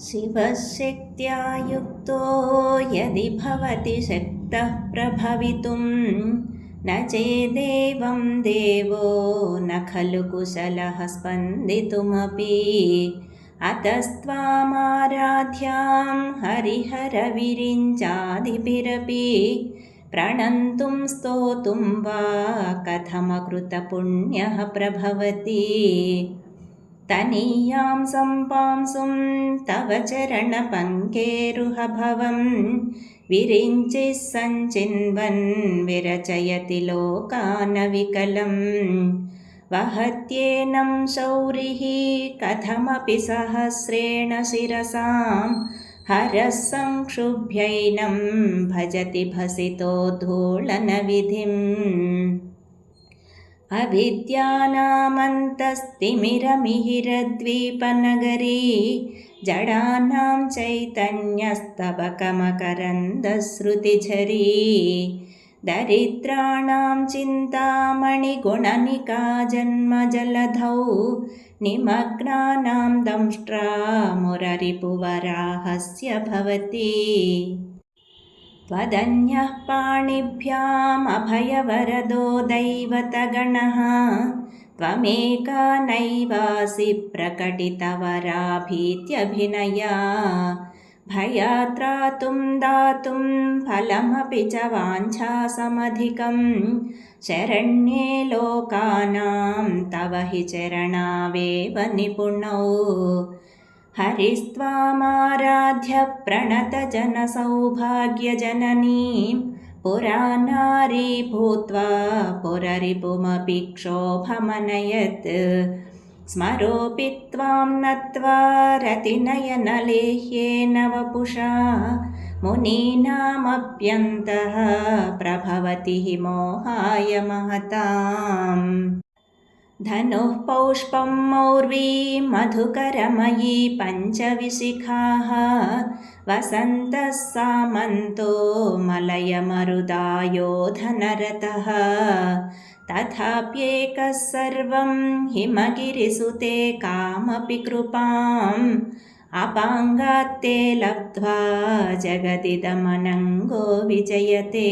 शिवशक्त्या युक्तो यदि भवति शक्तः प्रभवितुं न चेदेवं देवो न खलु कुशलः स्पन्दितुमपि। अतस्त्वामाराध्यां हरिहरविरिञ्चादिभिरपि प्रणन्तुं स्तोतुं वा कथमकृतपुण्यः प्रभवति। तनीयां सम्पांसुं तव चरणपङ्केरुहभवं विरिञ्चिः सञ्चिन्वन् विरचयति लोकानविकलं। वहत्येनं शौरिः कथमपि सहस्रेण शिरसां हरः संक्षुभ्यैनं भजति भसितोद्धूलनविधिम्। अविद्यानामन्तस्तिमिरमिहिरद्वीपनगरी जडानां चैतन्यस्तबकमकरन्दश्रुतिझरी दरिद्राणां चिन्तामणिगुणनिका जन्मजलधौ निमग्नानां दंष्ट्रा मुररिपुवराहस्य भवति। त्वदन्यः पाणिभ्यामभयवरदो दैवतगणः त्वमेका नैवासि प्रकटितवराभीत्यभिनया। भयात्रातुं दातुं फलमपि च वाञ्छासमधिकं शरण्ये लोकानां तव हि चरणावेव निपुणौ। हरिस्त्वामाराध्य प्रणतजनसौभाग्यजननीं पुरा नारी भूत्वा पुररिपुमपि क्षोभमनयत्। स्मरोऽपि त्वां नत्वा रतिनयनलेह्येन वपुषा मुनीनामप्यन्तः प्रभवति हि मोहाय महताम्। धनुः पौष्पं मौर्वी मधुकरमयी पञ्चविशिखाः वसन्तः सामन्तो मलयमरुदायो धनरतः। तथाप्येकः सर्वं हिमगिरिसुते कामपि कृपाम् अपाङ्गात्ते लब्ध्वा जगदिदमनङ्गो विजयते।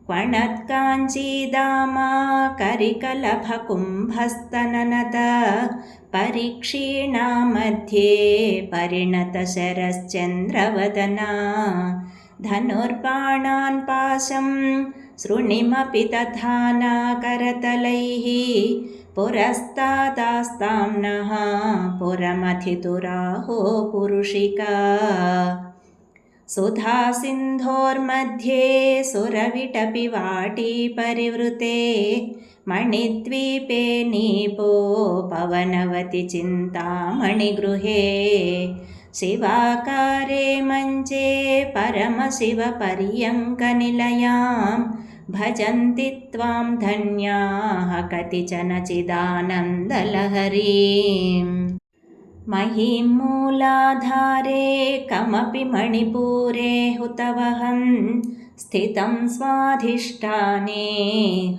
क्वणत्काञ्चीदामा करिकलभकुम्भस्तननत परीक्षीणा मध्ये परिणतशरश्चन्द्रवदना। धनुर्बाणान् पाशं सृणिमपि तथा न करतलैः पुरस्तादास्तां नः पुरमथितुराहो पुरुषिका। सुधासिन्धोर्मध्ये सुरविटपि वाटी परिवृते मणिद्वीपे नीपो पवनवति चिन्तामणिगृहे। शिवाकारे मञ्चे परमशिवपर्यङ्कनिलयां भजन्ति त्वां धन्याः कतिचन चिदानन्दलहरीम्। महीं मूलाधारे कमपि मणिपूरे हुतवहं स्थितं स्वाधिष्ठाने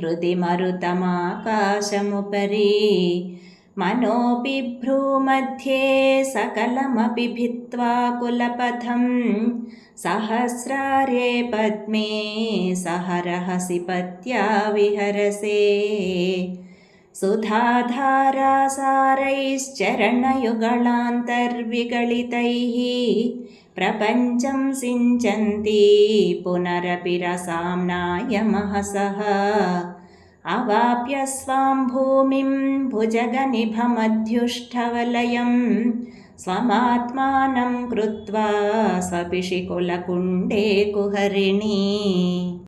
हृदि मरुतमाकाशमुपरि। मनोऽपि भ्रूमध्ये सकलमपि भित्त्वा कुलपथं सहस्रारे पद्मे सहरहसि पत्या विहरसे। सुधाधारासारैश्चरणयुगलान्तर्विगलितैः प्रपञ्चं सिञ्चन्ति पुनरपि रसाम्नाय महसः। अवाप्य स्वां भूमिं भुजगनिभमध्युष्ठवलयं स्वमात्मानं कृत्वा स्वपिशिकुलकुण्डे कुहरिणी।